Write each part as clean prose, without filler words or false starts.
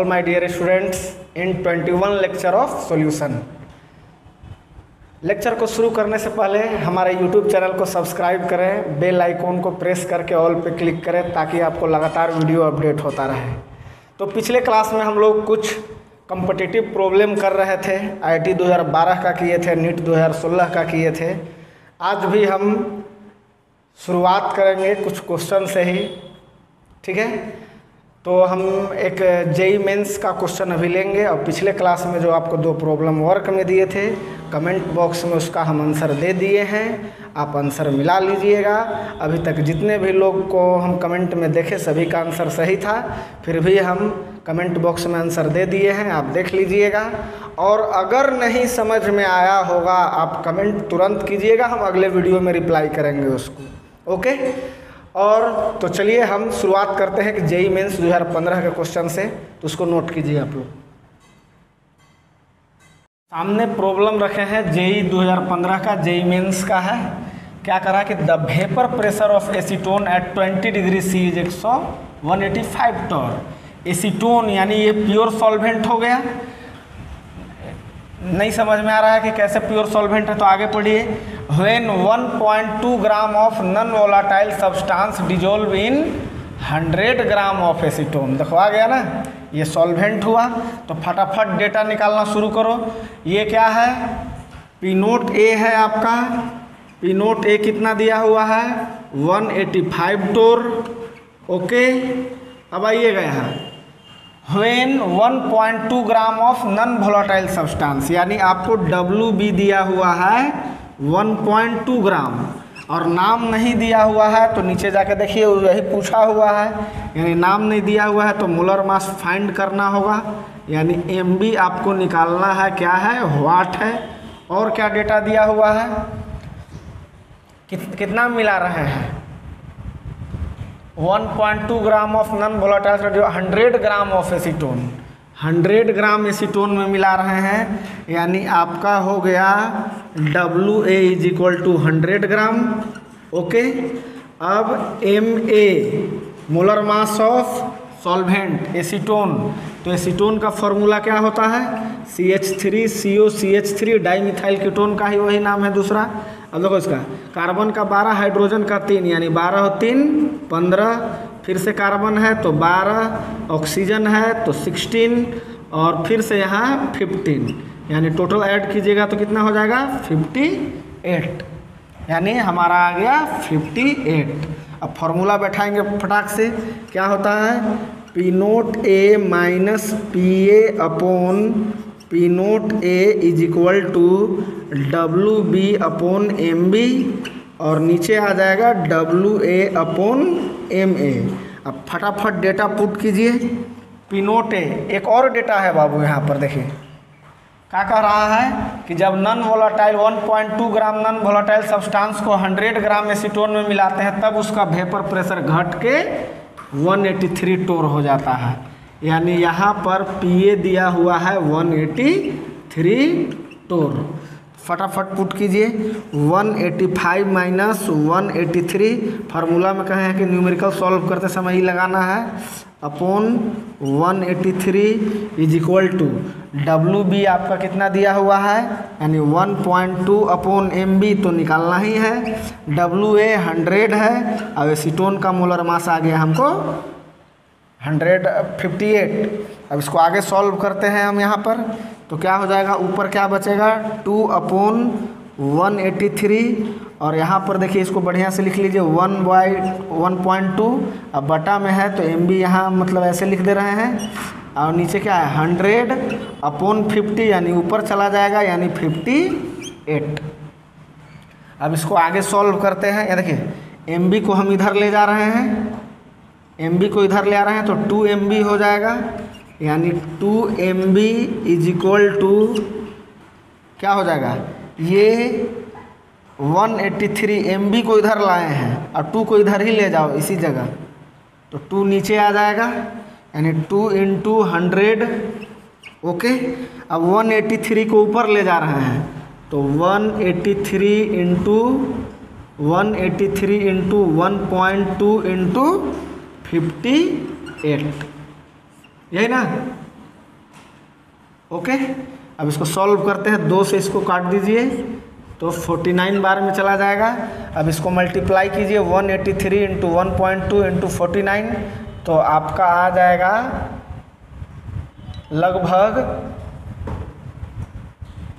all my dear students in 21 lecture of solution। Lecture को शुरू करने से पहले हमारे YouTube चैनल को सब्सक्राइब करें, बेल आइकॉन को प्रेस करके ऑल पे क्लिक करें ताकि आपको लगातार वीडियो अपडेट होता रहे। तो पिछले क्लास में हम लोग कुछ कॉम्पिटिटिव प्रॉब्लम कर रहे थे, IIT 2012 का किए थे, नीट 2016 का किए थे। आज भी हम शुरुआत करेंगे कुछ क्वेश्चन से ही, ठीक है। तो हम एक जेई मेंस का क्वेश्चन अभी लेंगे और पिछले क्लास में जो आपको 2 प्रॉब्लम वर्क में दिए थे, कमेंट बॉक्स में उसका हम आंसर दे दिए हैं, आप आंसर मिला लीजिएगा। अभी तक जितने भी लोग को हम कमेंट में देखे सभी का आंसर सही था, फिर भी हम कमेंट बॉक्स में आंसर दे दिए हैं, आप देख लीजिएगा। और अगर नहीं समझ में आया होगा आप कमेंट तुरंत कीजिएगा, हम अगले वीडियो में रिप्लाई करेंगे उसको, ओके। और तो चलिए हम शुरुआत करते हैं कि जेई मेंस 2015 के क्वेश्चन से, तो उसको नोट कीजिए आप लोग। सामने प्रॉब्लम रखे हैं जेई 2015 का, जेई मेंस का है। क्या करा कि the vapour pressure of acetone at 20 degree C is 185 torr. Acetone यानी ये प्योर सॉल्वेंट हो गया। नहीं समझ में आ रहा है कि कैसे प्योर सॉल्वेंट है, तो आगे पढ़िए। When 1.2 gram of non volatile substance dissolve in 100 gram of acetone. देखो आ गया ना, ये सॉल्वेंट हुआ। तो फटाफट डेटा निकालना शुरू करो। ये क्या है, पी नोट ए है आपका। पी नोट ए कितना दिया हुआ है, 185 टोर, ओके। अब आइएगा यहाँ, when 1.2 gram of non volatile substance, यानी आपको WB दिया हुआ है 1.2 ग्राम और नाम नहीं दिया हुआ है, तो नीचे जाके देखिए यही पूछा हुआ है, यानी नाम नहीं दिया हुआ है तो मोलर मास फाइंड करना होगा, यानी MB आपको निकालना है, क्या है, वाट है। और क्या डेटा दिया हुआ है, कितना मिला रहे हैं, 1.2 gram of non volatile, 100 gram of acetone, 100 gram acetone में मिला रहे हैं, यानी आपका हो गया WA is equal to 100 gram, okay. अब MA molar mass of solvent acetone, तो एसीटोन का फॉर्मूला क्या होता है, CH3COCH3, डाइमिथाइल कीटोन का ही वही नाम है दूसरा। अब देखो इसका कार्बन का 12, हाइड्रोजन का 3, यानी 12 और 3 15, फिर से कार्बन है तो 12, ऑक्सीजन है तो 16 और फिर से यहाँ 15, यानी टोटल ऐड कीजिएगा तो कितना हो जाएगा 58, यानी हमारा आ गया 58। अब फॉर्मूला बैठाएंगे फटाक से, क्या होता है, P naught A minus PA upon P naught A is equal to WB upon MB और नीचे आ जाएगा WA अपॉन MA। अब फटाफट डेटा पुट कीजिए। पी नोट ए, एक और डेटा है बाबू यहाँ पर देखिए, क्या कह रहा है कि जब नॉन वोलाटाइल 1.2 ग्राम नॉन वोलाटाइल सब्सटेंस को 100 ग्राम एसीटोन में मिलाते हैं तब उसका वेपर प्रेशर घट के 183 टोर हो जाता है, यानी यहाँ पर PA दिया हुआ है 183 टोर। फटाफट पुट कीजिए, 185 माइनस 183, फार्मूला में कहे हैं कि न्यूमेरिकल सॉल्व करते समय ही लगाना है, upon 183 is equal to WB आपका कितना दिया हुआ है, यानी 1.2 अपॉन MB तो निकालना ही है, WA 100 है, अब एसीटोन का मोलर मास आ गया हमको 158। अब इसको आगे सॉल्व करते हैं हम यहाँ पर, तो क्या हो जाएगा, ऊपर क्या बचेगा 2 अपॉन 183 और यहाँ पर देखिए इसको बढ़िया से लिख लीजिए 1/1.2, अब बटा में है तो MB यहाँ मतलब ऐसे लिख दे रहे हैं, और नीचे क्या है 100 अपॉन 50, यानी ऊपर चला जाएगा, यानी 58। अब इसको आगे सॉल्व करते हैं, या देखिए MB को हम इधर ले जा रहे हैं, MB को इधर ले आ रहे हैं तो 2MB हो जाएगा, यानी 2MB इज इक्वल टू क्या हो जाएगा, ये 183 MB को इधर लाए हैं और 2 को इधर ही ले जाओ इसी जगह, तो 2 नीचे आ जाएगा, यानी 2 × 100, ओके। अब 183 को ऊपर ले जा रहे हैं तो 183 × 1.2 × 58, यही ना, ओके, अब इसको सॉल्व करते हैं, 2 से इसको काट दीजिए तो 49 बार में चला जाएगा। अब इसको मल्टीप्लाई कीजिए 183 इंटू 1.2 इंटू 49, तो आपका आ जाएगा लगभग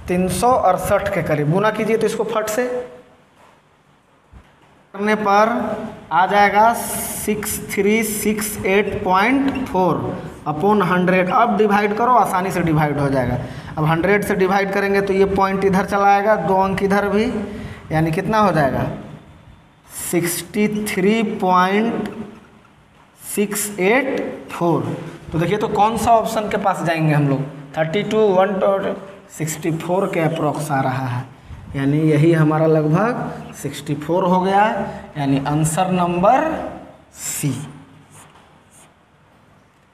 368 के करीब। गुना कीजिए तो इसको फट से करने पर आ जाएगा 6368.4 अपॉन 100। अब डिवाइड करो, आसानी से डिवाइड हो जाएगा। अब 100 से डिवाइड करेंगे तो ये पॉइंट इधर चला आएगा, 2 अंक इधर भी, यानी कितना हो जाएगा 63.684। तो देखिए तो कौन सा ऑप्शन के पास जाएंगे हम लोग, 32, 164 के अप्रॉक्स आ रहा है, यानी यही हमारा लगभग 64 हो गया, यानी आंसर नंबर सी।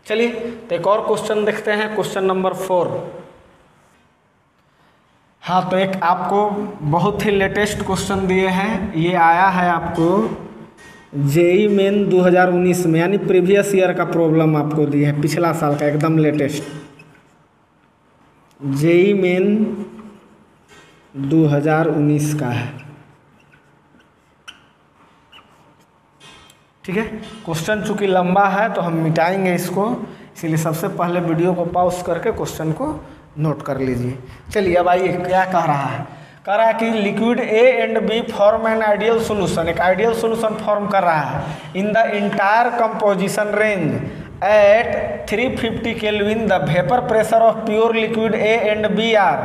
चलिए तो एक और क्वेश्चन देखते हैं, क्वेश्चन नंबर 4। हाँ, तो एक आपको बहुत ही लेटेस्ट क्वेश्चन दिए हैं, ये आया है आपको जेई मेन 2019 में, यानी प्रीवियस ईयर का प्रॉब्लम आपको दिए है, पिछला साल का एकदम लेटेस्ट। जेई मेन 2019 का है, ठीक है। क्वेश्चन चूंकि लंबा है तो हम मिटाएंगे इसको, इसीलिए सबसे पहले वीडियो को पॉज करके क्वेश्चन को नोट कर लीजिए। चलिए अब आइए, क्या कह रहा है, कह रहा है कि liquid A and B form an ideal solution, एक आइडियल सोल्यूशन फॉर्म कर रहा है in the entire composition range at 350 kelvin. The vapour pressure of pure liquid A and B are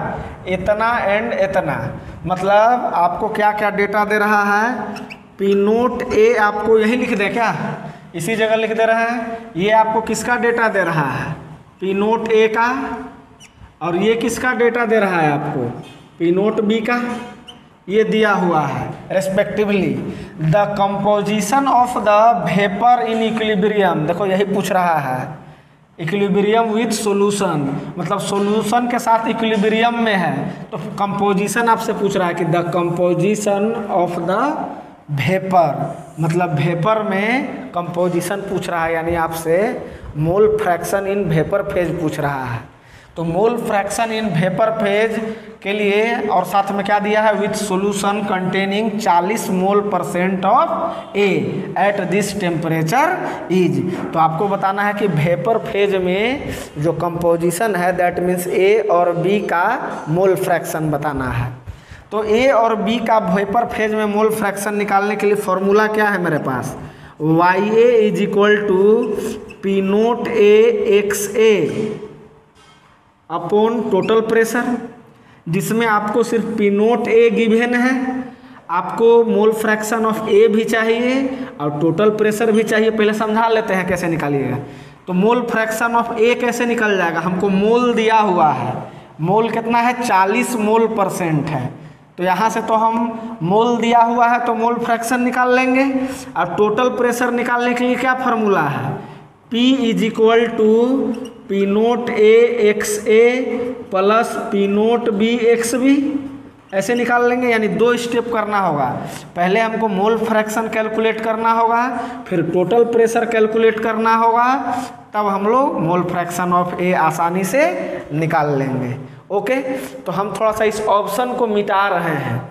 इतना एंड इतना। मतलब आपको क्या क्या डेटा दे रहा है, पी नोट ए आपको यही लिख दे क्या, इसी जगह लिख दे रहा है। ये आपको किसका डेटा दे रहा है, पी नोट ए का, और ये किसका डेटा दे रहा है आपको, पी नोट बी का, ये दिया हुआ है respectively. The composition of the vapour in equilibrium, देखो यही पूछ रहा है, इक्विलिब्रियम विथ सॉल्यूशन, मतलब सॉल्यूशन के साथ इक्विलिब्रियम में है, तो कंपोजिशन आपसे पूछ रहा है कि the composition of the vapour, मतलब वेपर में कंपोजिशन पूछ रहा है, यानी आपसे mole fraction in vapour phase पूछ रहा है। तो mole fraction in vapour phase के लिए, और साथ में क्या दिया है, with solution containing 40 mole% of A at this temperature is. तो आपको बताना है कि वेपर फेज में जो कंपोजिशन है दैट मीन्स ए और बी का मोल फ्रैक्शन बताना है। तो ए और बी का वेपर फेज में मोल फ्रैक्शन निकालने के लिए फॉर्मूला क्या है मेरे पास, YA is equal to P naught A X A upon total pressure, जिसमें आपको सिर्फ पी नोट ए गिवन है, आपको मोल फ्रैक्शन ऑफ ए भी चाहिए और टोटल प्रेशर भी चाहिए। पहले समझा लेते हैं कैसे निकालिएगा। तो मोल फ्रैक्शन ऑफ ए कैसे निकल जाएगा, हमको मोल दिया हुआ है, मोल कितना है 40 मोल% है, तो यहाँ से तो हम मोल दिया हुआ है तो मोल फ्रैक्शन निकाल लेंगे। और टोटल प्रेशर निकालने के लिए क्या फार्मूला है, P is equal to P naught A X A plus P naught B X B, ऐसे निकाल लेंगे। यानी 2 स्टेप करना होगा, पहले हमको मोल फ्रैक्शन कैलकुलेट करना होगा, फिर टोटल प्रेशर कैलकुलेट करना होगा, तब हम लोग मोल फ्रैक्शन ऑफ ए आसानी से निकाल लेंगे। ओके, तो हम थोड़ा सा इस ऑप्शन को मिटा रहे हैं,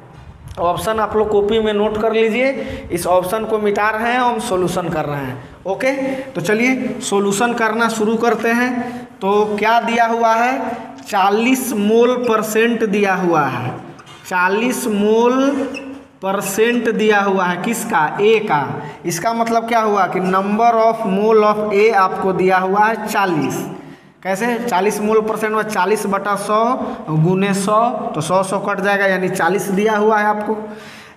ऑप्शन आप लोग कॉपी में नोट कर लीजिए, इस ऑप्शन को मिटा रहे हैं, हम सॉल्यूशन कर रहे हैं। ओके, तो चलिए सॉल्यूशन करना शुरू करते हैं। तो क्या दिया हुआ है, 40 मोल% दिया हुआ है, 40 मोल% दिया हुआ है, किसका, ए का। इसका मतलब क्या हुआ कि नंबर ऑफ मोल ऑफ ए आपको दिया हुआ है 40। कैसे, 40 मोल% में 40/100 गुने 100, तो 100 कट जाएगा, यानी 40 दिया हुआ है आपको।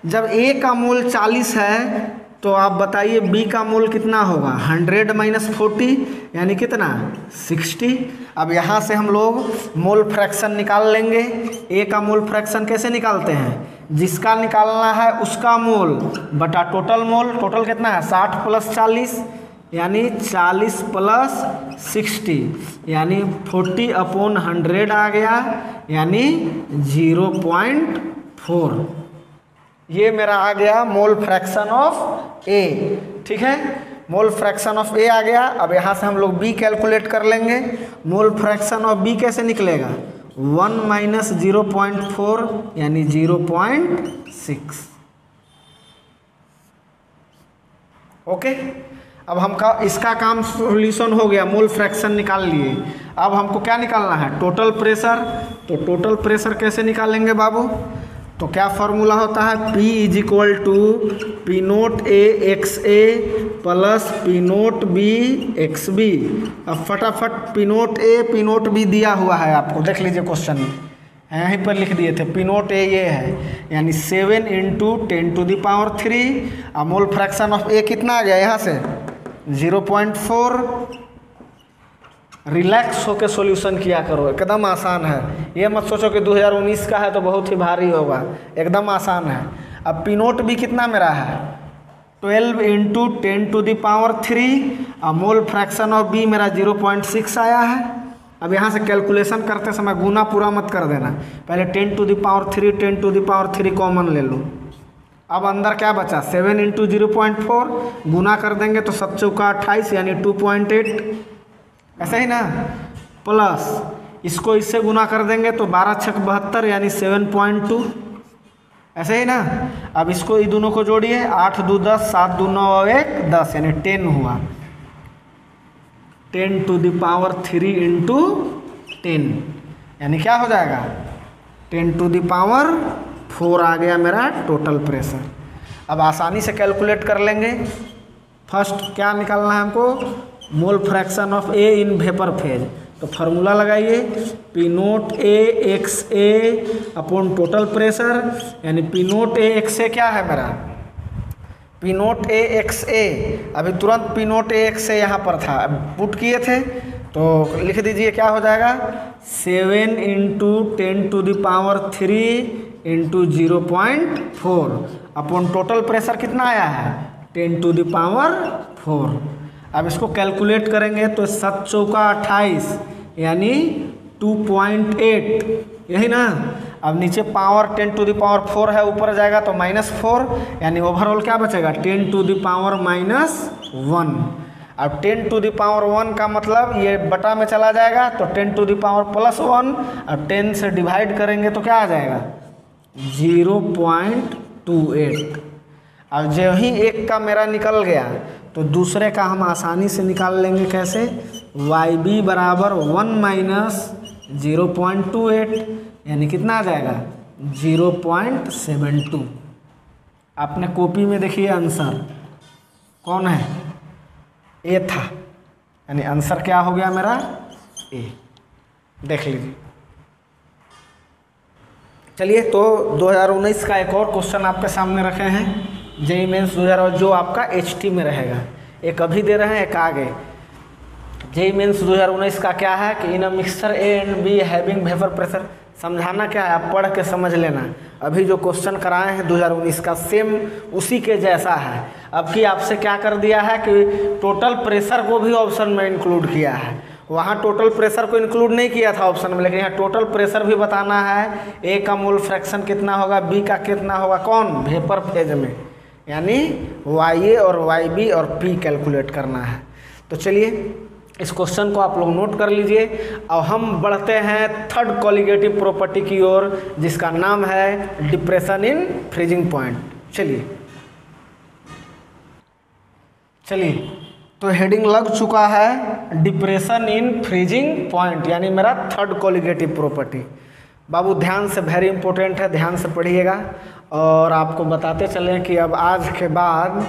जब ए का मोल 40 है तो आप बताइए बी का मोल कितना होगा, 100 - 40 यानी कितना, 60। अब यहाँ से हम लोग मोल फ्रैक्शन निकाल लेंगे। ए का मोल फ्रैक्शन कैसे निकालते हैं, जिसका निकालना है उसका मोल बटा टोटल मोल। टोटल कितना है, 60 + 40 यानी 40 + 60 यानी 40/100 आ गया, यानी 0.4। ये मेरा आ गया मोल फ्रैक्शन ऑफ ए, ठीक है। मोल फ्रैक्शन ऑफ ए आ गया। अब यहाँ से हम लोग बी कैलकुलेट कर लेंगे। मोल फ्रैक्शन ऑफ बी कैसे निकलेगा? 1 माइनस 0.4 यानी 0.6। ओके, अब इसका काम सॉल्यूशन हो गया, मोल फ्रैक्शन निकाल लिए। अब हमको क्या निकालना है? Total pressure. तो टोटल प्रेशर कैसे निकालेंगे बाबू? तो क्या फॉर्मूला होता है? P is equal to P naught A X A plus P naught B X B. अब फटाफट P naught A P naught B दिया हुआ है आपको, देख लीजिए क्वेश्चन में यहीं पर लिख दिए थे। पी नोट ए ये है यानी 7 इंटू 10⁻³ और मोल फ्रैक्शन ऑफ ए कितना आ गया यहाँ से? 0.4। रिलैक्स होकर सॉल्यूशन किया करो, एकदम आसान है। ये मत सोचो कि 2019 का है तो बहुत ही भारी होगा, एकदम आसान है। अब पी नोट बी कितना मेरा है? 12 इंटू 10⁻³ और मोल फ्रैक्शन ऑफ बी मेरा 0.6 आया है। अब यहाँ से कैलकुलेशन करते समय गुना पूरा मत कर देना, पहले 10⁻³ 10⁻³ कॉमन ले लो। अब अंदर क्या बचा? 7 इंटू 0.4 गुना कर देंगे तो 7 चौका 28 यानी 2.8, ऐसा ही ना। प्लस इसको इससे गुना कर देंगे तो 12 छक 72 यानी 7.2, ऐसे ही ना। अब इसको ये दोनों को जोड़िए, 8 2 10 7 2 9 1 10 यानी 10 हुआ। 10⁻³ इंटू 10 यानी क्या हो जाएगा? 10⁻⁴ आ गया मेरा टोटल प्रेशर। अब आसानी से कैलकुलेट कर लेंगे। फर्स्ट क्या निकालना है हमको? Mole fraction of A in vapour phase. तो फार्मूला लगाइए, P naught A X A upon total pressure यानी पी नोट ए एक्स ए क्या है मेरा? पी नोट ए एक्स ए। अभी तुरंत पी नोट ए एक्स ए यहाँ पर था, पुट किए थे तो लिख दीजिए क्या हो जाएगा? 7 into 10⁻³ into 0.4 upon total pressure कितना आया है? 10⁻⁴। अब इसको कैलकुलेट करेंगे तो 7 चौका 28 यानी 2.8, यही ना। अब नीचे पावर 10⁻⁴ है, ऊपर जाएगा तो -4 यानी ओवरऑल क्या बचेगा? 10⁻⁻1। अब 10⁻1 का मतलब ये बटा में चला जाएगा तो 10⁻+1। अब 10 से डिवाइड करेंगे तो क्या आ जाएगा? 0.28। अब जो ही एक का मेरा निकल गया तो दूसरे का हम आसानी से निकाल लेंगे। कैसे? YB बराबर 1 माइनस 0.28 यानी कितना आ जाएगा? 0.72। आपने कॉपी में देखिए आंसर कौन है? ए था, यानी आंसर क्या हो गया मेरा? ए। देख लीजिए। चलिए, तो 2019 का एक और क्वेश्चन आपके सामने रखे हैं, जेईई मेंस 2000 जो आपका HT में रहेगा। एक अभी दे रहे हैं, एक आगे। जेईई मेंस 2019 का क्या है कि in a mixture A and B having vapour pressure. समझाना क्या है, आप पढ़ के समझ लेना। अभी जो क्वेश्चन कराए हैं 2019 का सेम उसी के जैसा है। अब कि आपसे क्या कर दिया है कि टोटल प्रेशर को भी ऑप्शन में इंक्लूड किया है। वहाँ टोटल प्रेशर को इंक्लूड नहीं किया था ऑप्शन में, लेकिन यहाँ टोटल प्रेशर भी बताना है। ए का मोल फ्रैक्शन कितना होगा, बी का कितना होगा, कौन? वेपर फेज में, यानी YA और YB और P कैलकुलेट करना है। तो चलिए इस क्वेश्चन को आप लोग नोट कर लीजिए। अब हम बढ़ते हैं थर्ड कॉलिगेटिव प्रॉपर्टी की ओर, जिसका नाम है डिप्रेशन इन फ्रीजिंग पॉइंट। चलिए तो हेडिंग लग चुका है डिप्रेशन इन फ्रीजिंग पॉइंट, यानी मेरा थर्ड कॉलिगेटिव प्रॉपर्टी। बाबू ध्यान से, वेरी इंपॉर्टेंट है, ध्यान से पढ़िएगा। और आपको बताते चलें कि अब आज के बाद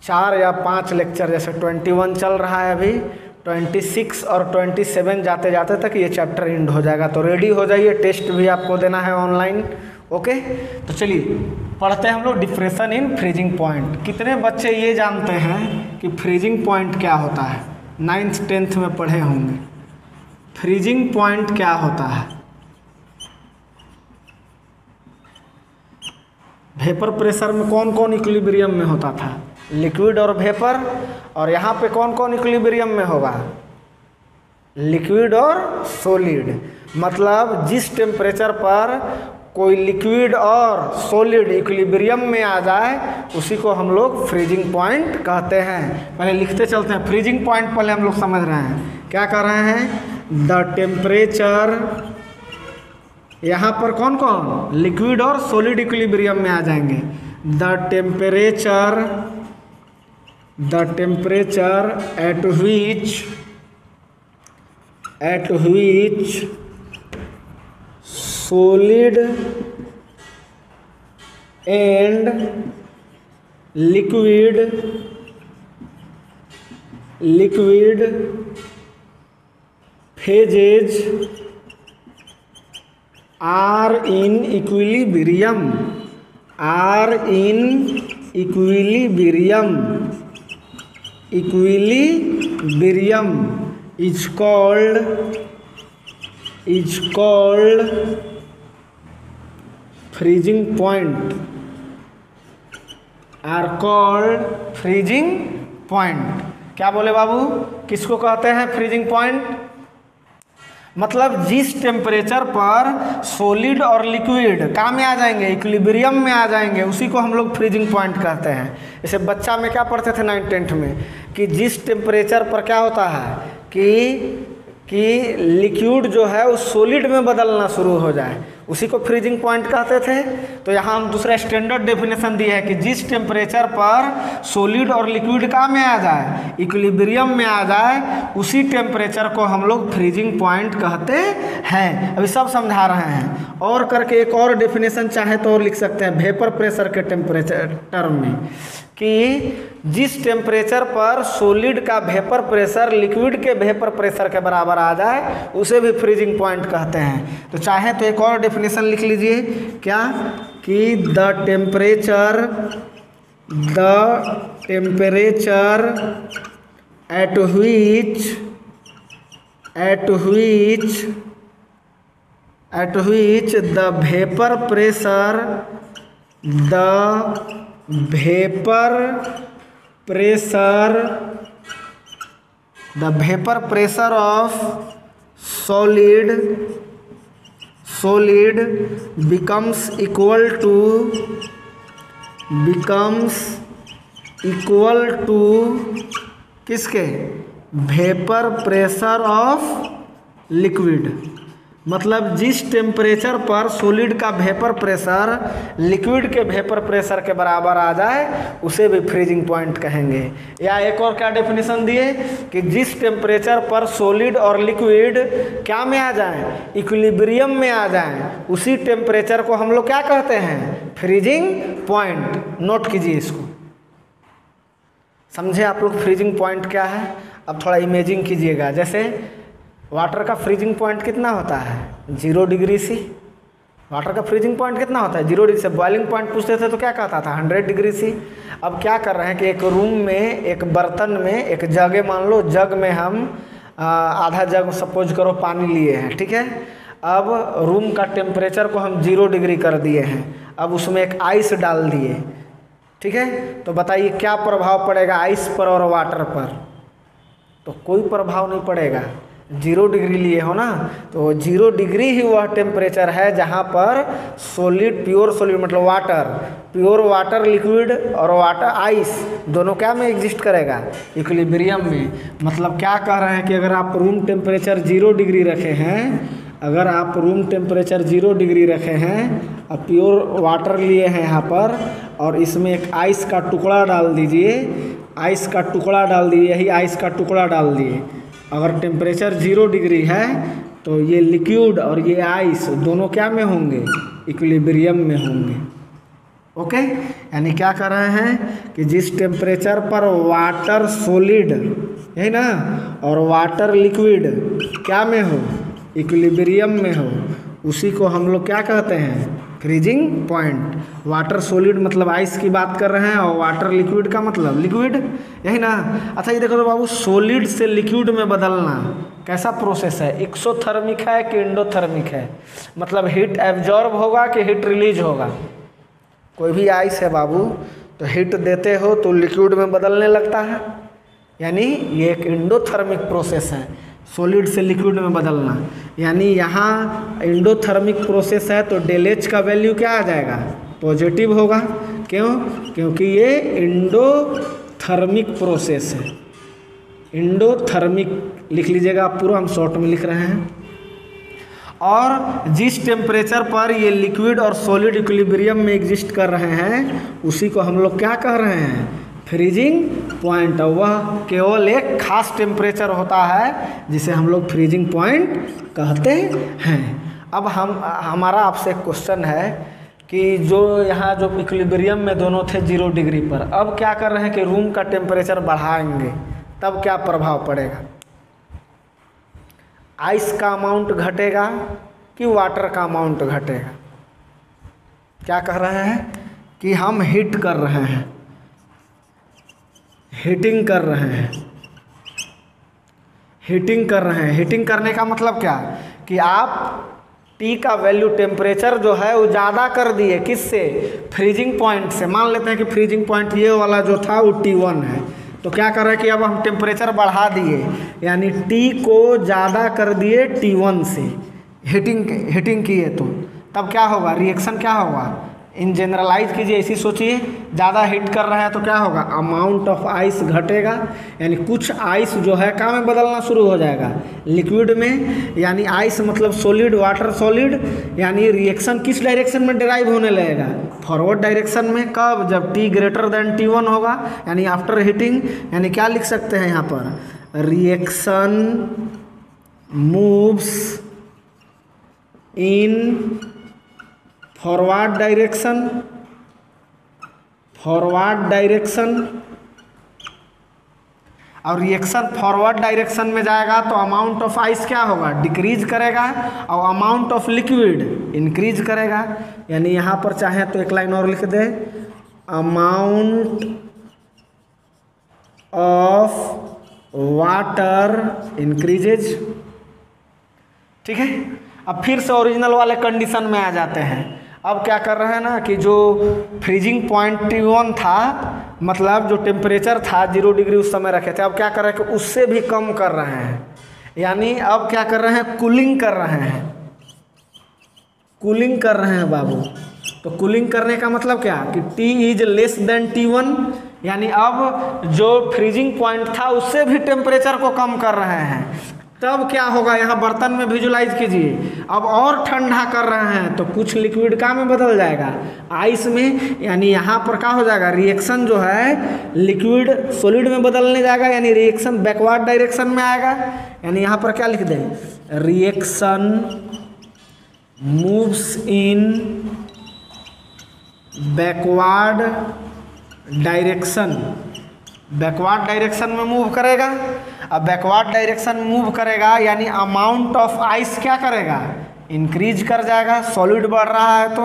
4 या 5 लेक्चर, जैसे 21 चल रहा है अभी, 26 और 27 जाते जाते तक ये चैप्टर एंड हो जाएगा। तो रेडी हो जाइए, टेस्ट भी आपको देना है ऑनलाइन। ओके, तो चलिए पढ़ते हैं हम लोग डिप्रेशन इन फ्रीजिंग पॉइंट। कितने बच्चे ये जानते हैं कि फ्रीजिंग पॉइंट क्या होता है? 9th 10th में पढ़े होंगे। फ्रीजिंग पॉइंट क्या होता है? वेपर प्रेशर में कौन कौन इक्विलिब्रियम में होता था? लिक्विड और वेपर। और यहाँ पे कौन कौन इक्विलिब्रियम में होगा? लिक्विड और सॉलिड। मतलब जिस टेम्परेचर पर कोई लिक्विड और सॉलिड इक्विलिब्रियम में आ जाए उसी को हम लोग फ्रीजिंग पॉइंट कहते हैं। पहले लिखते चलते हैं। फ्रीजिंग पॉइंट पहले हम लोग समझ रहे हैं, क्या कर रहे हैं। द टेम्परेचर, यहाँ पर कौन कौन, लिक्विड और सॉलिड इक्विलिब्रियम में आ जाएंगे। The temperature at which solid and liquid phases are in equilibrium is called freezing point, are called freezing point। क्या बोले बाबू, किसको कहते हैं फ्रीजिंग पॉइंट। मतलब जिस टेम्परेचर पर सॉलिड और लिक्विड कहाँ में आ जाएंगे, इक्विलिब्रियम में आ जाएंगे, उसी को हम लोग फ्रीजिंग पॉइंट कहते हैं। जैसे बच्चा में क्या पढ़ते थे 9th-10th में कि जिस टेम्परेचर पर क्या होता है कि लिक्विड जो है वो सॉलिड में बदलना शुरू हो जाए, उसी को फ्रीजिंग पॉइंट कहते थे। तो यहाँ हम दूसरा स्टैंडर्ड डेफिनेशन दिया है कि जिस टेम्परेचर पर सॉलिड और लिक्विड कहाँ में आ जाए, इक्विलिब्रियम में आ जाए, उसी टेम्परेचर को हम लोग फ्रीजिंग पॉइंट कहते हैं। अभी सब समझा रहे हैं। और करके एक और डेफिनेशन चाहे तो और लिख सकते हैं वेपर प्रेशर के टेम्परेचर टर्म में, कि जिस टेम्परेचर पर सॉलिड का वेपर प्रेशर लिक्विड के वेपर प्रेशर के बराबर आ जाए उसे भी फ्रीजिंग पॉइंट कहते हैं। तो चाहे तो एक और डेफिनेशन लिख लीजिए, क्या कि the temperature at which the vapor pressure of solid becomes equal to किसके, वेपर प्रेशर ऑफ लिक्विड। मतलब जिस टेम्परेचर पर सॉलिड का वेपर प्रेशर लिक्विड के वेपर प्रेशर के बराबर आ जाए उसे भी फ्रीजिंग पॉइंट कहेंगे। या एक और क्या डेफिनेशन दिए कि जिस टेम्परेचर पर सॉलिड और लिक्विड क्या में आ जाए, इक्विलिब्रियम में आ जाए, उसी टेम्परेचर को हम लोग क्या कहते हैं, फ्रीजिंग पॉइंट। नोट कीजिए इसको। समझे आप लोग फ्रीजिंग पॉइंट क्या है। अब थोड़ा इमेजिंग कीजिएगा। जैसे वाटर का फ्रीजिंग पॉइंट कितना होता है, 0 डिग्री सी। वाटर का फ्रीजिंग पॉइंट कितना होता है, 0 डिग्री से। बॉइलिंग पॉइंट पूछते थे तो क्या कहता था, 100 डिग्री सी। अब क्या कर रहे हैं कि एक रूम में एक बर्तन में एक जग, मान लो जग में हम आधा जग सपोज करो पानी लिए हैं, ठीक है। अब रूम का टेम्परेचर को हम 0 डिग्री कर दिए हैं। अब उसमें एक आइस डाल दिए, ठीक है। तो बताइए क्या प्रभाव पड़ेगा आइस पर और वाटर पर। तो कोई प्रभाव नहीं पड़ेगा, 0 डिग्री लिए हो ना, तो 0 डिग्री ही वह टेम्परेचर है जहाँ पर सॉलिड, प्योर सॉलिड मतलब वाटर, प्योर वाटर लिक्विड और वाटर आइस दोनों क्या में एग्जिस्ट करेगा, इक्विलिब्रियम में। मतलब क्या कह रहे हैं कि अगर आप रूम टेम्परेचर 0 डिग्री रखे हैं, अगर आप रूम टेम्परेचर 0 डिग्री रखे हैं, अब प्योर वाटर लिए हैं यहाँ पर, और इसमें एक आइस का टुकड़ा डाल दीजिए, आइस का टुकड़ा डाल दिए, यही आइस का टुकड़ा डाल दिए। अगर टेम्परेचर 0 डिग्री है तो ये लिक्विड और ये आइस दोनों क्या में होंगे, इक्विलिब्रियम में होंगे। ओके, यानी क्या कर रहे हैं कि जिस टेम्परेचर पर वाटर सॉलिड है ना और वाटर लिक्विड क्या में हो, इक्विलिब्रियम में हो, उसी को हम लोग क्या कहते हैं, फ्रीजिंग पॉइंट। वाटर सॉलिड मतलब आइस की बात कर रहे हैं और वाटर लिक्विड का मतलब लिक्विड, यही ना। अच्छा ये देखो तो बाबू, सॉलिड से लिक्विड में बदलना कैसा प्रोसेस है, एक्सोथर्मिक है कि एंडोथर्मिक है। मतलब हीट एब्जॉर्ब होगा कि हीट रिलीज होगा। कोई भी आइस है बाबू तो हीट देते हो तो लिक्विड में बदलने लगता है, यानी ये एक एंडोथर्मिक प्रोसेस है। सॉलिड से लिक्विड में बदलना, यानी यहाँ एंडोथर्मिक प्रोसेस है तो डेल एच का वैल्यू क्या आ जाएगा, पॉजिटिव होगा। क्यों? क्योंकि ये एंडोथर्मिक प्रोसेस है, एंडोथर्मिक लिख लीजिएगा आप पूरा, हम शॉर्ट में लिख रहे हैं। और जिस टेम्परेचर पर ये लिक्विड और सॉलिड इक्विलिब्रियम में एग्जिस्ट कर रहे हैं उसी को हम लोग क्या कह रहे हैं, फ्रीजिंग पॉइंट। और वह केवल एक खास टेम्परेचर होता है जिसे हम लोग फ्रीजिंग पॉइंट कहते हैं। अब हमारा आपसे एक क्वेश्चन है कि जो यहाँ जो इक्विलिब्रियम में दोनों थे 0 डिग्री पर, अब क्या कर रहे हैं कि रूम का टेम्परेचर बढ़ाएंगे, तब क्या प्रभाव पड़ेगा, आइस का अमाउंट घटेगा कि वाटर का अमाउंट घटेगा। क्या कह रहे हैं कि हम हीट कर रहे हैं, हीटिंग कर रहे हैं, हीटिंग कर रहे हैं। हीटिंग करने का मतलब क्या कि आप टी का वैल्यू टेम्परेचर जो है वो ज़्यादा कर दिए, किससे, फ्रीजिंग पॉइंट से। मान लेते हैं कि फ्रीजिंग पॉइंट ये वाला जो था वो T1 है, तो क्या कर रहे हैं कि अब हम टेम्परेचर बढ़ा दिए, यानी टी को ज़्यादा कर दिए T1 से, हीटिंग किए तो तब क्या होगा, रिएक्शन क्या होगा, इन जनरलाइज कीजिए, इसी सोचिए, ज़्यादा हीट कर रहे हैं तो क्या होगा, अमाउंट ऑफ आइस घटेगा, यानी कुछ आइस जो है क्या में बदलना शुरू हो जाएगा, लिक्विड में। यानी आइस मतलब सॉलिड, वाटर सॉलिड, यानी रिएक्शन किस डायरेक्शन में डिराइव होने लगेगा, फॉरवर्ड डायरेक्शन में। कब, जब T ग्रेटर देन T1 होगा, यानी आफ्टर हीटिंग। यानी क्या लिख सकते हैं यहाँ पर, reaction moves in forward direction, और रिएक्शन फॉरवर्ड डायरेक्शन में जाएगा तो अमाउंट ऑफ आइस क्या होगा, डिक्रीज करेगा, और अमाउंट ऑफ लिक्विड इंक्रीज करेगा। यानी यहाँ पर चाहे तो एक लाइन और लिख दे, अमाउंट ऑफ वाटर इंक्रीजेज। ठीक है, अब फिर से ओरिजिनल वाले कंडीशन में आ जाते हैं। अब क्या कर रहे हैं ना कि जो फ्रीजिंग पॉइंट T1 था, मतलब जो टेम्परेचर था 0 डिग्री उस समय रखे थे, अब क्या कर रहे हैं कि उससे भी कम कर रहे हैं, यानी अब क्या कर रहे हैं, कूलिंग कर रहे हैं, कूलिंग कर रहे हैं बाबू। तो कूलिंग करने का मतलब क्या कि T is less than T1, यानी अब जो फ्रीजिंग पॉइंट था उससे भी टेम्परेचर को कम कर रहे हैं। तब क्या होगा, यहाँ बर्तन में विजुलाइज कीजिए, अब और ठंडा कर रहे हैं तो कुछ लिक्विड का में बदल जाएगा, आइस में। यानी यहाँ पर क्या हो जाएगा, रिएक्शन जो है लिक्विड सॉलिड में बदलने जाएगा, यानी रिएक्शन बैकवर्ड डायरेक्शन में आएगा। यानी यहाँ पर क्या लिख दें, reaction moves in backward direction, backward direction में मूव करेगा। अब बैकवर्ड डायरेक्शन में मूव करेगा यानी अमाउंट ऑफ आइस क्या करेगा, इंक्रीज कर जाएगा, सॉलिड बढ़ रहा है तो।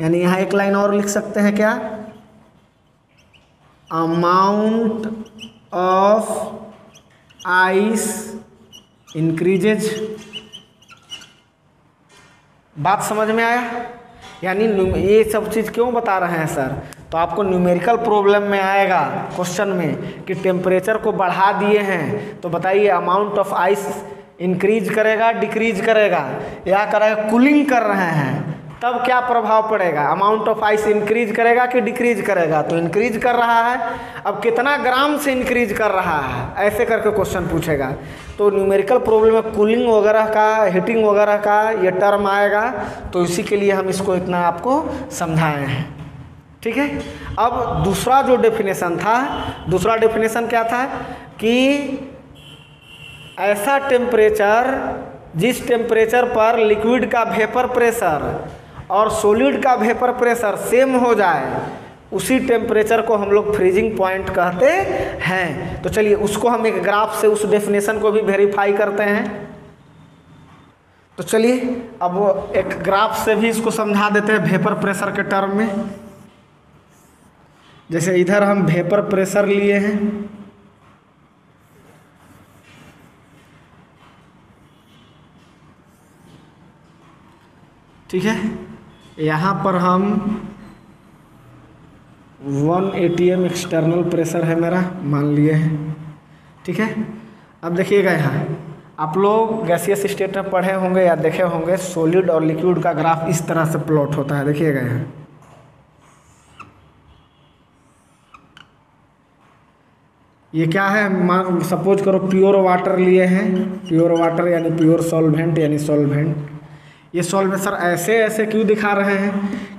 यानी यहाँ एक लाइन और लिख सकते हैं क्या, अमाउंट ऑफ आइस इंक्रीजेज। बात समझ में आया? यानी ये सब चीज़ क्यों बता रहे हैं सर, तो आपको न्यूमेरिकल प्रॉब्लम में आएगा क्वेश्चन में कि टेम्परेचर को बढ़ा दिए हैं तो बताइए अमाउंट ऑफ आइस इंक्रीज करेगा, डिक्रीज करेगा, या करेगा कूलिंग कर रहे हैं, तब क्या प्रभाव पड़ेगा, अमाउंट ऑफ आइस इंक्रीज करेगा कि डिक्रीज करेगा, तो इंक्रीज कर रहा है। अब कितना ग्राम से इंक्रीज कर रहा है, ऐसे करके क्वेश्चन पूछेगा। तो न्यूमेरिकल प्रॉब्लम में कूलिंग वगैरह का, हीटिंग वगैरह का ये टर्म आएगा, तो इसी के लिए हम इसको इतना आपको समझाए हैं। ठीक है, अब दूसरा जो डेफिनेशन था, दूसरा डेफिनेशन क्या था कि ऐसा टेम्परेचर जिस टेम्परेचर पर लिक्विड का वेपर प्रेशर और सॉलिड का वेपर प्रेशर सेम हो जाए, उसी टेम्परेचर को हम लोग फ्रीजिंग पॉइंट कहते हैं। तो चलिए उसको हम एक ग्राफ से उस डेफिनेशन को भी वेरीफाई करते हैं। तो चलिए अब एक ग्राफ से भी इसको समझा देते हैं वेपर प्रेशर के टर्म में। जैसे इधर हम वेपर प्रेशर लिए हैं, ठीक है, यहाँ पर हम 1 atm एक्सटर्नल प्रेशर है मेरा, मान लिए हैं। ठीक है, अब देखिएगा यहाँ आप लोग गैसियस स्टेट में पढ़े होंगे या देखे होंगे, सॉलिड और लिक्विड का ग्राफ इस तरह से प्लॉट होता है, देखिएगा यहाँ। ये क्या है, मान सपोज करो प्योर वाटर लिए हैं, प्योर वाटर यानी प्योर सॉल्वेंट यानी सॉल्वेंट। ये सॉल्वेंट सर ऐसे ऐसे क्यों दिखा रहे हैं,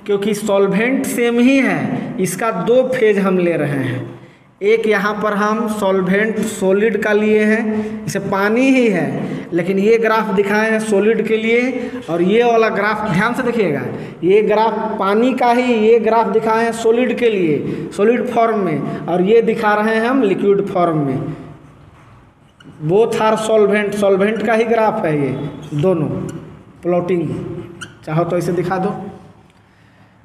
क्योंकि सॉल्वेंट सेम ही है, इसका दो फेज हम ले रहे हैं। एक यहाँ पर हम सॉल्वेंट सॉलिड का लिए हैं, इसे पानी ही है, लेकिन ये ग्राफ दिखाए हैं सॉलिड के लिए, और ये वाला ग्राफ ध्यान से देखिएगा, ये ग्राफ पानी का ही, ये ग्राफ दिखाए हैं सॉलिड के लिए, सॉलिड फॉर्म में, और ये दिखा रहे हैं हम लिक्विड फॉर्म में। बोथ आर सॉल्वेंट, सॉल्वेंट का ही ग्राफ है ये दोनों, प्लॉटिंग चाहो तो इसे दिखा दो।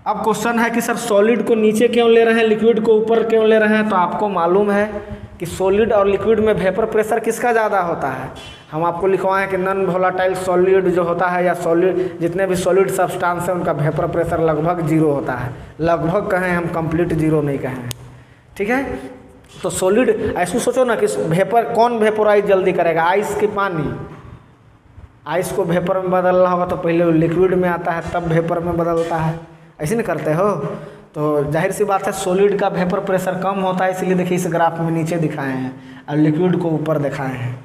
अब क्वेश्चन है कि सर सॉलिड को नीचे क्यों ले रहे हैं, लिक्विड को ऊपर क्यों ले रहे हैं। तो आपको मालूम है कि सॉलिड और लिक्विड में वेपर प्रेशर किसका ज़्यादा होता है। हम आपको लिखवाएं कि नॉन वोलेटाइल सॉलिड जो होता है, या सॉलिड जितने भी सॉलिड सब्सटेंस है उनका वेपर प्रेशर लगभग जीरो होता है। लगभग कहें, हम कंप्लीट जीरो नहीं कहें, ठीक है। तो सॉलिड ऐसे सोचो ना कि वेपर कौन वेपोराइज जल्दी करेगा, आइस की पानी। आइस को वेपर में बदलना होगा तो पहले लिक्विड में आता है, तब वेपर में बदलता है, ऐसे नहीं करते हो। तो जाहिर सी बात है सॉलिड का वेपर प्रेशर कम होता है, इसलिए देखिए इस ग्राफ में नीचे दिखाए हैं और लिक्विड को ऊपर दिखाए हैं।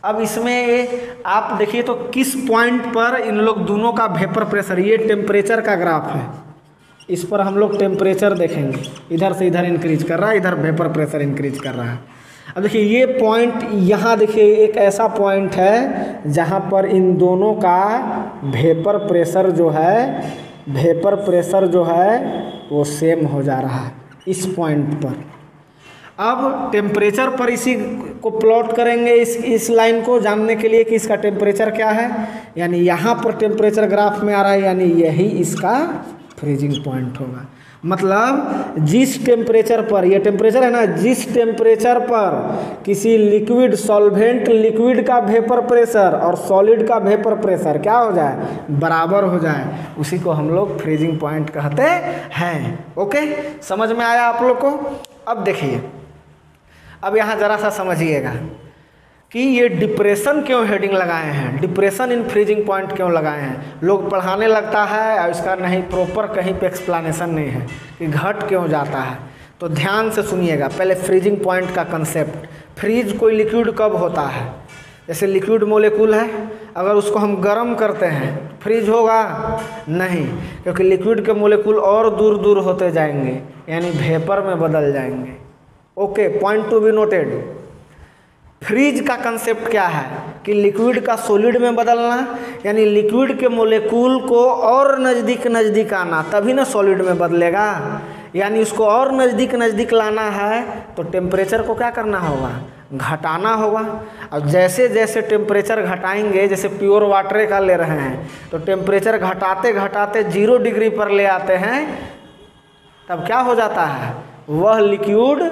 अब इसमें आप देखिए तो किस पॉइंट पर इन लोग दोनों का वेपर प्रेशर, ये टेम्परेचर का ग्राफ है, इस पर हम लोग टेम्परेचर देखेंगे, इधर से इधर इंक्रीज कर रहा है, इधर वेपर प्रेशर इंक्रीज कर रहा है। अब देखिए ये पॉइंट, यहाँ देखिए एक ऐसा पॉइंट है जहाँ पर इन दोनों का वेपर प्रेशर जो है वो सेम हो जा रहा है इस पॉइंट पर। अब टेम्परेचर पर इसी को प्लॉट करेंगे, इस लाइन को जानने के लिए कि इसका टेम्परेचर क्या है। यानी यहाँ पर टेम्परेचर ग्राफ में आ रहा है, यानी यही इसका फ्रीजिंग पॉइंट होगा। मतलब जिस टेम्परेचर पर, ये टेम्परेचर है ना, जिस टेम्परेचर पर किसी लिक्विड सॉल्वेंट लिक्विड का वेपर प्रेशर और सॉलिड का वेपर प्रेशर क्या हो जाए, बराबर हो जाए, उसी को हम लोग फ्रीजिंग पॉइंट कहते हैं। ओके, समझ में आया आप लोग को। अब देखिए, अब यहाँ ज़रा सा समझिएगा कि ये डिप्रेशन क्यों हेडिंग लगाए हैं, डिप्रेशन इन फ्रीजिंग पॉइंट क्यों लगाए हैं। लोग पढ़ाने लगता है और इसका नहीं प्रॉपर कहीं पे एक्सप्लेनेशन नहीं है कि घट क्यों जाता है। तो ध्यान से सुनिएगा पहले फ्रीजिंग पॉइंट का कंसेप्ट। फ्रीज कोई लिक्विड कब होता है, जैसे लिक्विड मोलेकुल है, अगर उसको हम गर्म करते हैं फ्रीज होगा नहीं, क्योंकि लिक्विड के मोलेकुल और दूर दूर होते जाएंगे, यानी वेपर में बदल जाएंगे। Okay, point to be noted. Freeze का कंसेप्ट क्या है कि लिक्विड का सॉलिड में बदलना, यानी लिक्विड के मोलेकुल को और नज़दीक नज़दीक आना, तभी ना सॉलिड में बदलेगा। यानी उसको और नज़दीक नज़दीक लाना है तो टेम्परेचर को क्या करना होगा, घटाना होगा। और जैसे जैसे टेम्परेचर घटाएंगे, जैसे प्योर वाटर का ले रहे हैं तो टेम्परेचर घटाते घटाते 0 डिग्री पर ले आते हैं, तब क्या हो जाता है, वह लिक्विड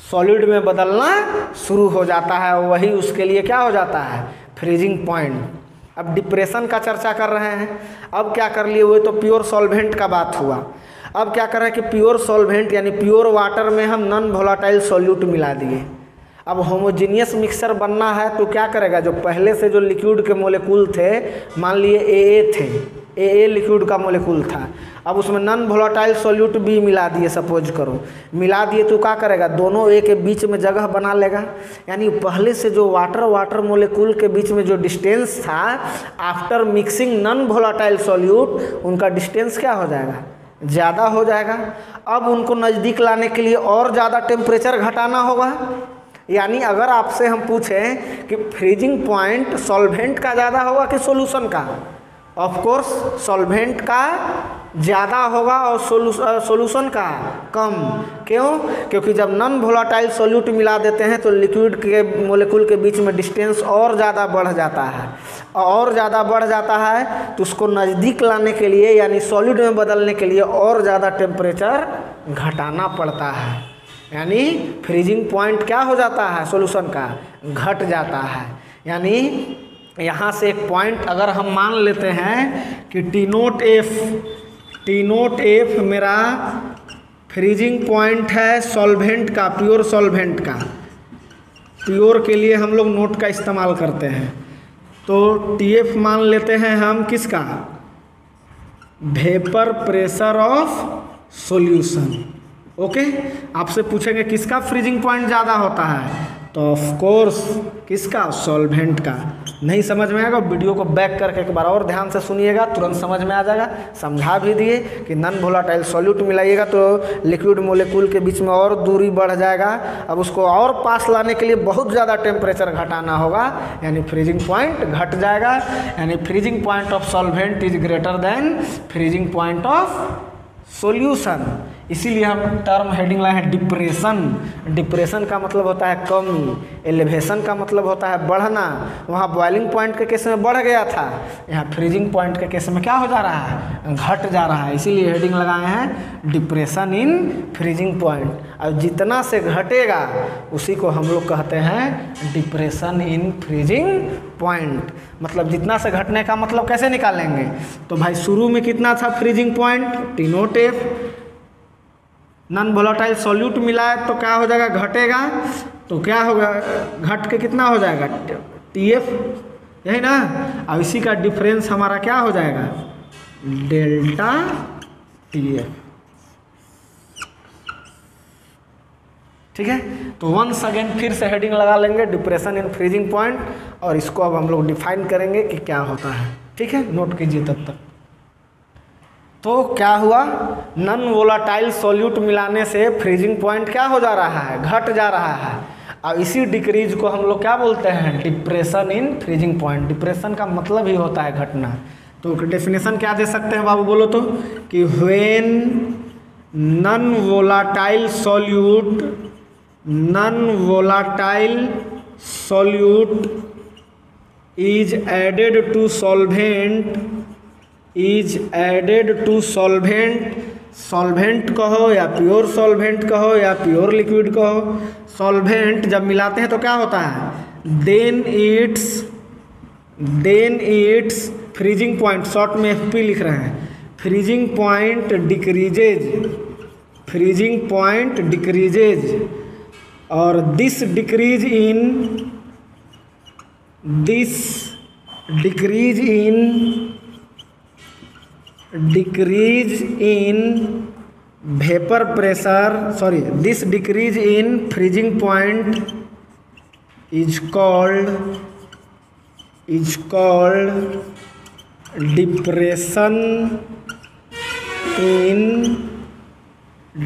सॉलिड में बदलना शुरू हो जाता है। वही उसके लिए क्या हो जाता है, फ्रीजिंग पॉइंट। अब डिप्रेशन का चर्चा कर रहे हैं, अब क्या कर लिए, वो तो प्योर सॉल्वेंट का बात हुआ। अब क्या कर रहे हैं कि प्योर सॉल्वेंट यानी प्योर वाटर में हम नॉन वोलेटाइल सॉल्यूट मिला दिए। अब होमोजीनियस मिक्सचर बनना है तो क्या करेगा, जो पहले से जो लिक्विड के मोलेकुल थे, मान लिए AA थे, AA लिक्विड का मोलेकुल था, अब उसमें नॉन वोलेटाइल सॉल्यूट भी मिला दिए, सपोज करो मिला दिए, तो क्या करेगा, दोनों A के बीच में जगह बना लेगा। यानी पहले से जो वाटर मोलेकुल के बीच में जो डिस्टेंस था, after mixing non volatile solute, उनका डिस्टेंस क्या हो जाएगा, ज़्यादा हो जाएगा। अब उनको नज़दीक लाने के लिए और ज़्यादा टेम्परेचर घटाना होगा। यानी अगर आपसे हम पूछें कि फ्रीजिंग पॉइंट सॉल्वेंट का ज़्यादा होगा कि सॉल्यूशन का, ऑफ कोर्स सॉल्वेंट का ज़्यादा होगा और सॉल्यूशन का कम। क्यों, क्योंकि जब नॉन वोलेटाइल सॉल्यूट मिला देते हैं तो लिक्विड के मोलेकुल के बीच में डिस्टेंस और ज़्यादा बढ़ जाता है, और ज़्यादा बढ़ जाता है तो उसको नज़दीक लाने के लिए, यानी सॉलिड में बदलने के लिए और ज़्यादा टेम्परेचर घटाना पड़ता है। यानी फ्रीजिंग पॉइंट क्या हो जाता है, सॉल्यूशन का घट जाता है। यानी यहाँ से एक पॉइंट अगर हम मान लेते हैं कि टी नोट एफ मेरा फ्रीजिंग पॉइंट है सॉल्वेंट का, प्योर सॉल्वेंट का, प्योर के लिए हम लोग नोट का इस्तेमाल करते हैं। तो TF मान लेते हैं हम किसका, vapour pressure of solution. Okay, आपसे पूछेंगे किसका फ्रीजिंग पॉइंट ज़्यादा होता है, तो ऑफ कोर्स किसका, सॉल्वेंट का। नहीं समझ में आएगा वीडियो को बैक करके एक बार और ध्यान से सुनिएगा, तुरंत समझ में आ जाएगा। समझा भी दिए कि नॉन वोलेटाइल सॉल्यूट मिलाइएगा तो लिक्विड मोलिक्यूल के बीच में और दूरी बढ़ जाएगा। अब उसको और पास लाने के लिए बहुत ज़्यादा टेम्परेचर घटाना होगा, यानी फ्रीजिंग पॉइंट घट जाएगा। यानी freezing point of solvent is greater than freezing point of solution. इसीलिए हम टर्म हेडिंग लाए हैं डिप्रेशन। डिप्रेशन का मतलब होता है कमी, एलिवेशन का मतलब होता है बढ़ना। वहाँ बॉइलिंग पॉइंट के केस में बढ़ गया था, यहाँ फ्रीजिंग पॉइंट के केस में क्या हो जा रहा है, घट जा रहा है। इसीलिए हेडिंग लगाए हैं डिप्रेशन इन फ्रीजिंग पॉइंट। और जितना से घटेगा उसी को हम लोग कहते हैं डिप्रेशन इन फ्रीजिंग पॉइंट। मतलब जितना से घटने का मतलब कैसे निकालेंगे, तो भाई शुरू में कितना था freezing point, T0F। Non volatile solute मिला है तो क्या हो जाएगा, घटेगा। तो क्या होगा, घट के कितना हो जाएगा, TF, यही ना। अब इसी का डिफरेंस हमारा क्या हो जाएगा, डेल्टा TF। ठीक है, तो वंस अगेन फिर से हेडिंग लगा लेंगे डिप्रेशन इन फ्रीजिंग पॉइंट, और इसको अब हम लोग डिफाइन करेंगे कि क्या होता है। ठीक है, नोट कीजिए तब तक। तो क्या हुआ, नॉन वोलेटाइल सॉल्यूट मिलाने से फ्रीजिंग पॉइंट क्या हो जा रहा है, घट जा रहा है। अब इसी डिक्रीज को हम लोग क्या बोलते हैं, depression in freezing point. Depression का मतलब ही होता है घटना। तो डेफिनेशन क्या दे सकते हैं बाबू, बोलो तो, कि when non volatile solute is added to solvent, solvent कहो या प्योर सॉल्वेंट कहो या प्योर लिक्विड कहो, सॉल्वेंट जब मिलाते हैं तो क्या होता है, then it's freezing point, short में FP लिख रहे हैं, फ्रीजिंग पॉइंट डिक्रीजेज, और this decrease in vapor pressure, this decrease in freezing point is called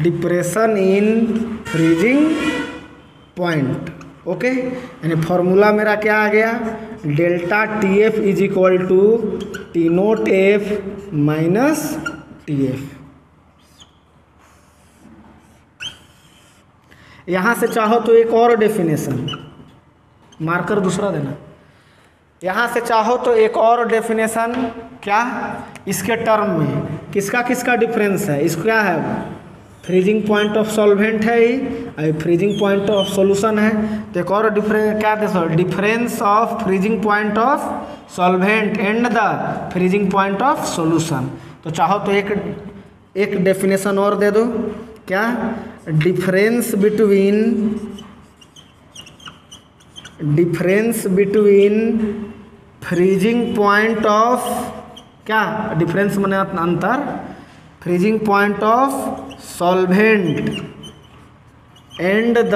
depression in freezing point। Okay, यानी फॉर्मूला मेरा क्या आ गया, delta TF is equal to T0F minus TF। यहाँ से चाहो तो एक और डेफिनेशन, मार्कर दूसरा देना। यहाँ से चाहो तो एक और डेफिनेशन, क्या, इसके टर्म में किसका किसका डिफरेंस है, इसको क्या है, फ्रीजिंग पॉइंट ऑफ सॉल्वेंट है ही, और फ्रीजिंग पॉइंट ऑफ सॉल्यूशन है। तो एक और डिफरेंस क्या दे, difference of freezing point of solvent and the freezing point of solution. तो चाहो तो एक डेफिनेशन और दे दो, क्या, difference between freezing point of, क्या, डिफरेंस माने अंतर, freezing point of solvent and the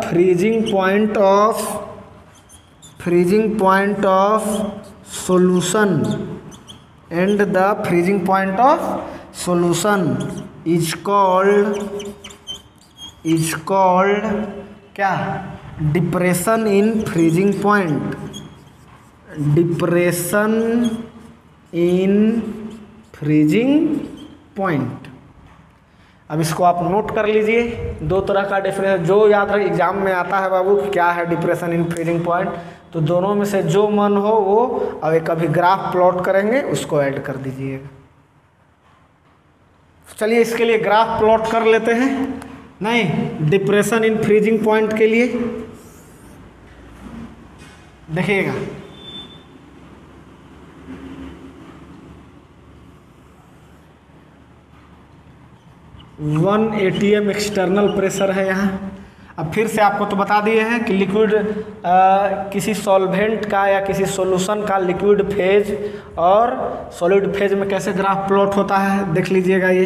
freezing point of solution is called क्या, depression in freezing point, depression in freezing point. अब इसको आप नोट कर लीजिए, दो तरह का डिफरेंस जो याद रहे एग्जाम में आता है बाबू, क्या है डिप्रेशन इन फ्रीजिंग पॉइंट। तो दोनों में से जो मन हो वो, अब एक अभी ग्राफ प्लॉट करेंगे उसको ऐड कर दीजिएगा। चलिए इसके लिए ग्राफ प्लॉट कर लेते हैं, नहीं डिप्रेशन इन फ्रीजिंग पॉइंट के लिए देखिएगा। 1 atm एक्सटर्नल प्रेशर है यहाँ, अब फिर से आपको तो बता दिए हैं कि लिक्विड किसी सॉल्वेंट का या किसी सॉल्यूशन का लिक्विड फेज और सॉलिड फेज में कैसे ग्राफ प्लॉट होता है, देख लीजिएगा। ये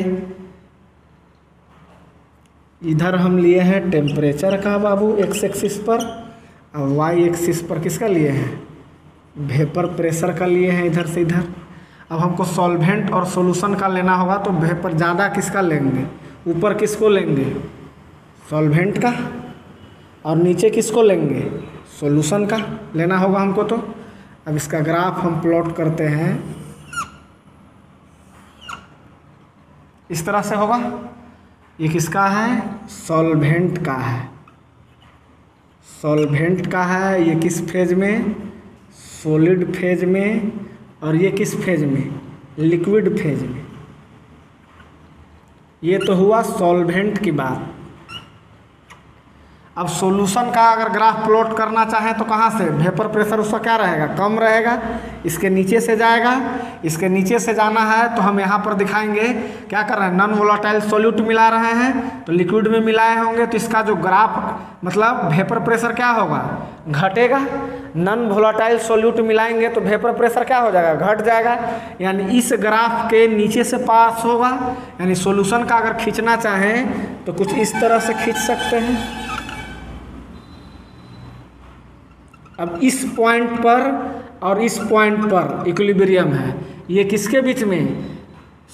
इधर हम लिए हैं टेम्परेचर का बाबू एक्स एक्सिस पर, और वाई एक्सिस पर किसका लिए हैं, वेपर प्रेशर का लिए हैं इधर से इधर। अब हमको सॉल्वेंट और सॉल्यूशन का लेना होगा तो वेपर ज़्यादा किसका लेंगे, ऊपर किसको लेंगे, सॉल्वेंट का, और नीचे किसको लेंगे, सॉल्यूशन का लेना होगा हमको। तो अब इसका ग्राफ हम प्लॉट करते हैं, इस तरह से होगा। ये किसका है, सॉल्वेंट का है, सॉल्वेंट का है। ये किस फेज में, सॉलिड फेज में, और ये किस फेज में, लिक्विड फेज में। ये तो हुआ सॉल्वेंट की बात। अब सॉल्यूशन का अगर ग्राफ प्लॉट करना चाहें तो कहाँ से, वेपर प्रेशर उसका क्या रहेगा, कम रहेगा, इसके नीचे से जाएगा। इसके नीचे से जाना है तो हम यहाँ पर दिखाएंगे क्या कर रहे हैं, नॉन वोलेटाइल सॉल्यूट मिला रहे हैं, तो लिक्विड में मिलाए होंगे तो इसका जो ग्राफ मतलब वेपर प्रेशर क्या होगा, घटेगा। नॉन वोलेटाइल सॉल्यूट मिलाएंगे तो वेपर प्रेशर क्या हो जाएगा, घट जाएगा, यानी इस ग्राफ के नीचे से पास होगा। यानी सॉल्यूशन का अगर खींचना चाहें तो कुछ इस तरह से खींच सकते हैं। अब इस पॉइंट पर और इस पॉइंट पर इक्विलिब्रियम है, ये किसके बीच में,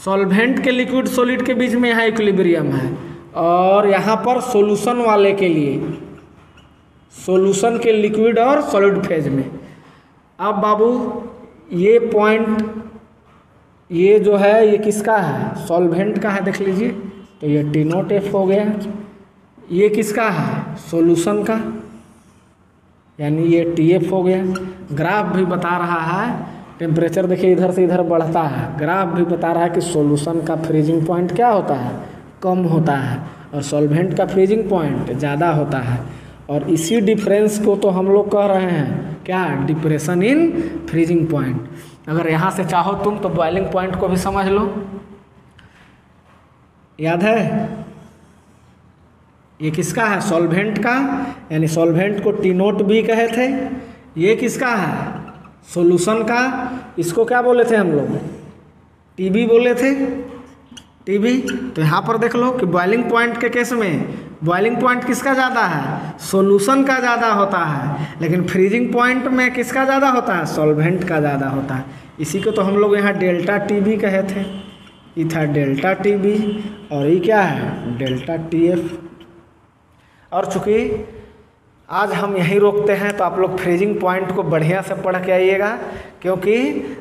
सॉल्वेंट के लिक्विड सॉलिड के बीच में यहाँ इक्विलिब्रियम है, और यहाँ पर सॉल्यूशन वाले के लिए, सॉल्यूशन के लिक्विड और सॉलिड फेज में। अब बाबू ये पॉइंट, ये जो है ये किसका है, सॉल्वेंट का है, देख लीजिए। तो ये टी नॉट एफ हो गया। ये किसका है, सॉल्यूशन का, यानी ये टी एफ हो गया। ग्राफ भी बता रहा है, टेम्परेचर देखिए इधर से इधर बढ़ता है, ग्राफ भी बता रहा है कि सॉल्यूशन का फ्रीजिंग पॉइंट क्या होता है, कम होता है, और सॉल्वेंट का फ्रीजिंग पॉइंट ज़्यादा होता है। और इसी डिफरेंस को तो हम लोग कह रहे हैं क्या, डिप्रेशन इन फ्रीजिंग पॉइंट। अगर यहाँ से चाहो तुम तो बॉइलिंग पॉइंट को भी समझ लो, याद है ये किसका है, सॉल्वेंट का, यानी सॉल्वेंट को टी नोट भी कहे थे। ये किसका है, सॉल्यूशन का, इसको क्या बोले थे हम लोग, टीबी बोले थे, टीबी। तो यहाँ पर देख लो कि बॉइलिंग पॉइंट के केस में बॉइलिंग पॉइंट किसका ज़्यादा है, सॉल्यूशन का ज़्यादा होता है, लेकिन फ्रीजिंग पॉइंट में किसका ज़्यादा होता है, सॉल्वेंट का ज़्यादा होता है। इसी को तो हम लोग यहाँ डेल्टा टीबी कहे थे। ये था डेल्टा टीबी और ये क्या है, डेल्टा टीएफ। और चूँकि आज हम यहीं रोकते हैं तो आप लोग फ्रीजिंग पॉइंट को बढ़िया से पढ़ के आइएगा, क्योंकि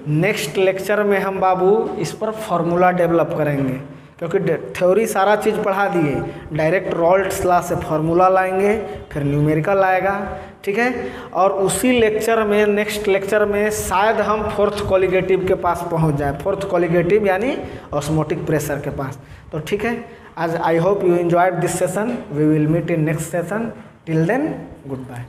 नेक्स्ट लेक्चर में हम बाबू इस पर फॉर्मूला डेवलप करेंगे। क्योंकि थ्योरी सारा चीज़ पढ़ा दिए, डायरेक्ट रॉल्ट्स लॉ से फॉर्मूला लाएंगे, फिर न्यूमेरिकल आएगा, ठीक है। और उसी लेक्चर में, नेक्स्ट लेक्चर में शायद हम फोर्थ कॉलिगेटिव के पास पहुंच जाए, फोर्थ कॉलिगेटिव यानी ऑस्मोटिक प्रेशर के पास। तो ठीक है, आज I hope you enjoyed this session. We will meet in next session. Till then, goodbye.